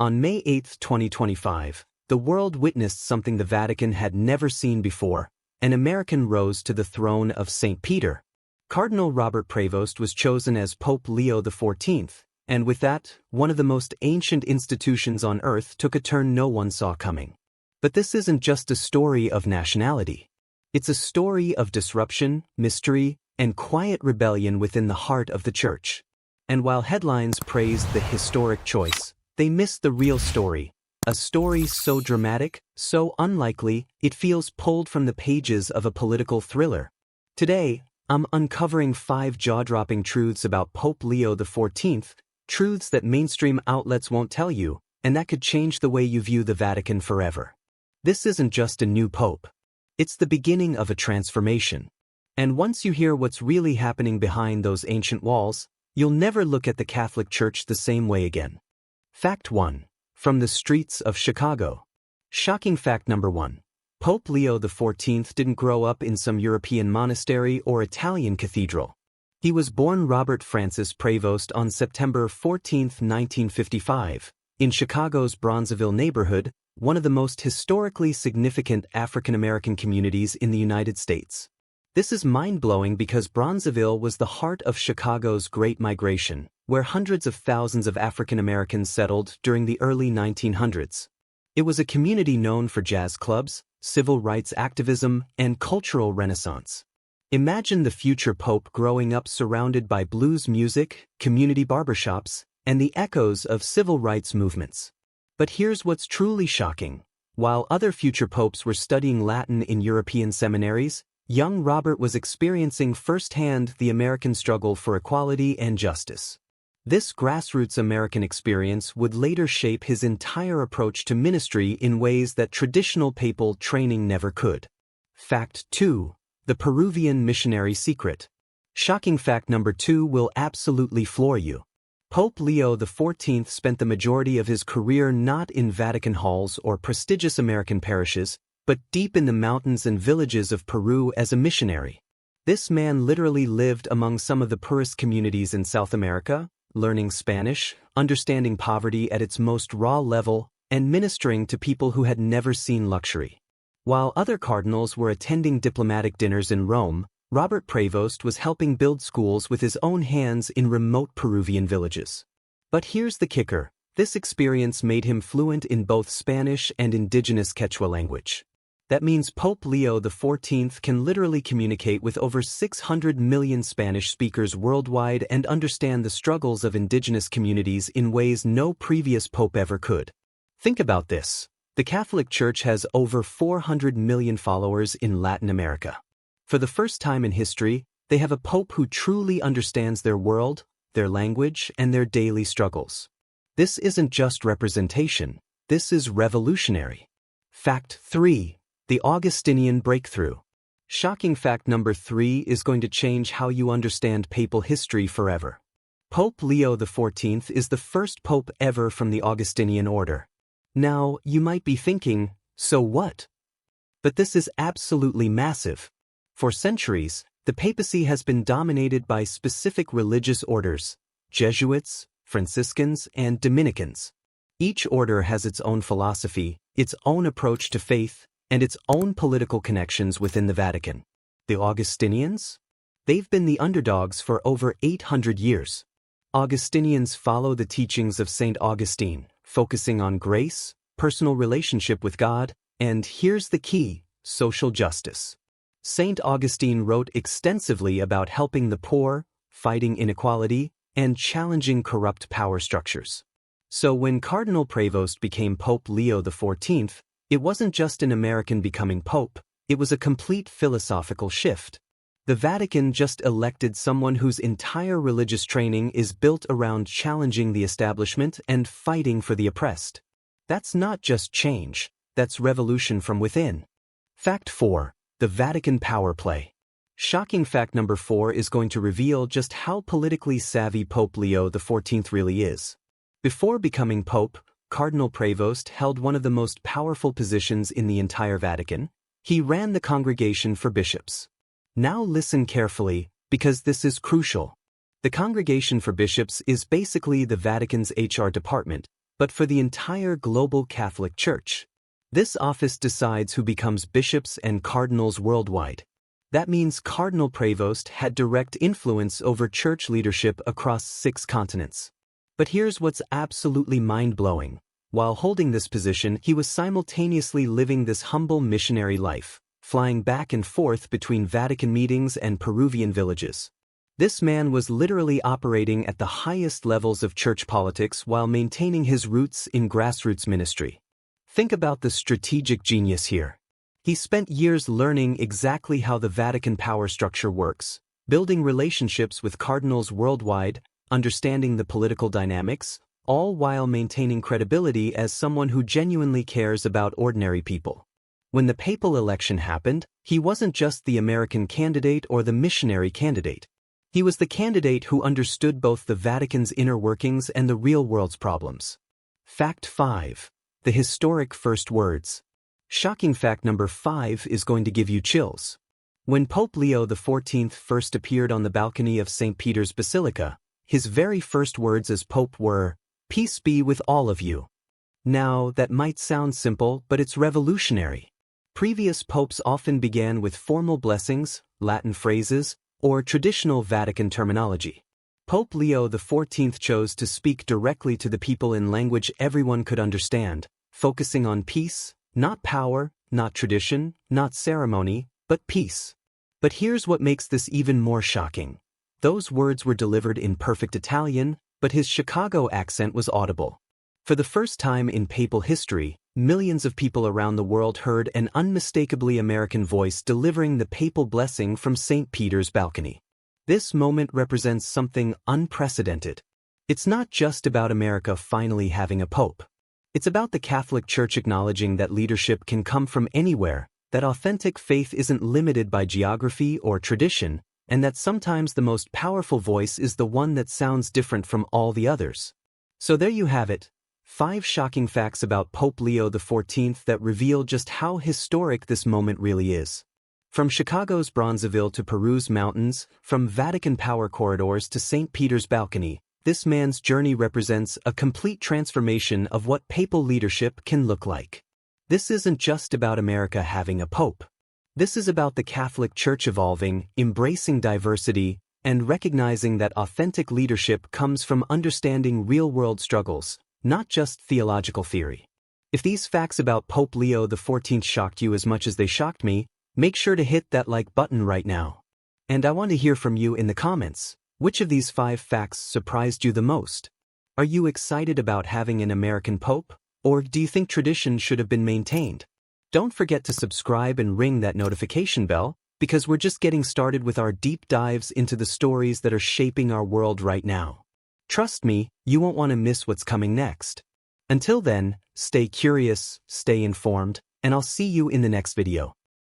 On May 8, 2025, the world witnessed something the Vatican had never seen before. An American rose to the throne of St. Peter. Cardinal Robert Prevost was chosen as Pope Leo XIV, and with that, one of the most ancient institutions on earth took a turn no one saw coming. But this isn't just a story of nationality. It's a story of disruption, mystery, and quiet rebellion within the heart of the Church. And while headlines praised the historic choice, they missed the real story. A story so dramatic, so unlikely, it feels pulled from the pages of a political thriller. Today, I'm uncovering 5 jaw-dropping truths about Pope Leo XIV, truths that mainstream outlets won't tell you, and that could change the way you view the Vatican forever. This isn't just a new pope. It's the beginning of a transformation. And once you hear what's really happening behind those ancient walls, you'll never look at the Catholic Church the same way again. Fact 1. From the streets of Chicago. Shocking fact number 1. Pope Leo XIV didn't grow up in some European monastery or Italian cathedral. He was born Robert Francis Prevost on September 14, 1955, in Chicago's Bronzeville neighborhood, one of the most historically significant African-American communities in the United States. This is mind-blowing because Bronzeville was the heart of Chicago's Great Migration, where hundreds of thousands of African Americans settled during the early 1900s. It was a community known for jazz clubs, civil rights activism, and cultural renaissance. Imagine the future pope growing up surrounded by blues music, community barbershops, and the echoes of civil rights movements. But here's what's truly shocking. While other future popes were studying Latin in European seminaries, young Robert was experiencing firsthand the American struggle for equality and justice. This grassroots American experience would later shape his entire approach to ministry in ways that traditional papal training never could. Fact 2. The Peruvian missionary secret. Shocking fact number 2 will absolutely floor you. Pope Leo XIV spent the majority of his career not in Vatican halls or prestigious American parishes, but deep in the mountains and villages of Peru as a missionary. This man literally lived among some of the poorest communities in South America, learning Spanish, understanding poverty at its most raw level, and ministering to people who had never seen luxury. While other cardinals were attending diplomatic dinners in Rome, Robert Prevost was helping build schools with his own hands in remote Peruvian villages. But here's the kicker. This experience made him fluent in both Spanish and indigenous Quechua language. That means Pope Leo XIV can literally communicate with over 600 million Spanish speakers worldwide and understand the struggles of indigenous communities in ways no previous pope ever could. Think about this. The Catholic Church has over 400 million followers in Latin America. For the first time in history, they have a pope who truly understands their world, their language, and their daily struggles. This isn't just representation, this is revolutionary. Fact 3. The Augustinian Breakthrough. Shocking fact number 3 is going to change how you understand papal history forever. Pope Leo XIV is the first pope ever from the Augustinian order. Now, you might be thinking, so what? But this is absolutely massive. For centuries, the papacy has been dominated by specific religious orders: Jesuits, Franciscans, and Dominicans. Each order has its own philosophy, its own approach to faith, and its own political connections within the Vatican. The Augustinians? They've been the underdogs for over 800 years. Augustinians follow the teachings of St. Augustine, focusing on grace, personal relationship with God, and here's the key: social justice. St. Augustine wrote extensively about helping the poor, fighting inequality, and challenging corrupt power structures. So when Cardinal Prevost became Pope Leo XIV, it wasn't just an American becoming pope, it was a complete philosophical shift. The Vatican just elected someone whose entire religious training is built around challenging the establishment and fighting for the oppressed. That's not just change, that's revolution from within. Fact 4. The Vatican power play. Shocking fact number 4 is going to reveal just how politically savvy Pope Leo XIV really is. Before becoming pope, Cardinal Prevost held one of the most powerful positions in the entire Vatican. He ran the Congregation for Bishops. Now listen carefully, because this is crucial. The Congregation for Bishops is basically the Vatican's HR department, but for the entire global Catholic Church. This office decides who becomes bishops and cardinals worldwide. That means Cardinal Prevost had direct influence over church leadership across 6 continents. But here's what's absolutely mind-blowing. While holding this position, he was simultaneously living this humble missionary life, flying back and forth between Vatican meetings and Peruvian villages. This man was literally operating at the highest levels of church politics while maintaining his roots in grassroots ministry. Think about the strategic genius here. He spent years learning exactly how the Vatican power structure works, building relationships with cardinals worldwide, understanding the political dynamics, all while maintaining credibility as someone who genuinely cares about ordinary people. When the papal election happened, he wasn't just the American candidate or the missionary candidate. He was the candidate who understood both the Vatican's inner workings and the real world's problems. Fact 5. The historic first words. Shocking fact number 5 is going to give you chills. When Pope Leo XIV first appeared on the balcony of St. Peter's Basilica, his very first words as Pope were, "Peace be with all of you." Now, that might sound simple, but it's revolutionary. Previous popes often began with formal blessings, Latin phrases, or traditional Vatican terminology. Pope Leo XIV chose to speak directly to the people in language everyone could understand, focusing on peace, not power, not tradition, not ceremony, but peace. But here's what makes this even more shocking. Those words were delivered in perfect Italian, but his Chicago accent was audible. For the first time in papal history, millions of people around the world heard an unmistakably American voice delivering the papal blessing from St. Peter's balcony. This moment represents something unprecedented. It's not just about America finally having a pope. It's about the Catholic Church acknowledging that leadership can come from anywhere, that authentic faith isn't limited by geography or tradition, and that sometimes the most powerful voice is the one that sounds different from all the others. So there you have it. 5 shocking facts about Pope Leo XIV that reveal just how historic this moment really is. From Chicago's Bronzeville to Peru's mountains, from Vatican power corridors to St. Peter's balcony, this man's journey represents a complete transformation of what papal leadership can look like. This isn't just about America having a pope. This is about the Catholic Church evolving, embracing diversity, and recognizing that authentic leadership comes from understanding real-world struggles, not just theological theory. If these facts about Pope Leo XIV shocked you as much as they shocked me, make sure to hit that like button right now. And I want to hear from you in the comments. Which of these 5 facts surprised you the most? Are you excited about having an American pope? Or do you think tradition should have been maintained? Don't forget to subscribe and ring that notification bell, because we're just getting started with our deep dives into the stories that are shaping our world right now. Trust me, you won't want to miss what's coming next. Until then, stay curious, stay informed, and I'll see you in the next video.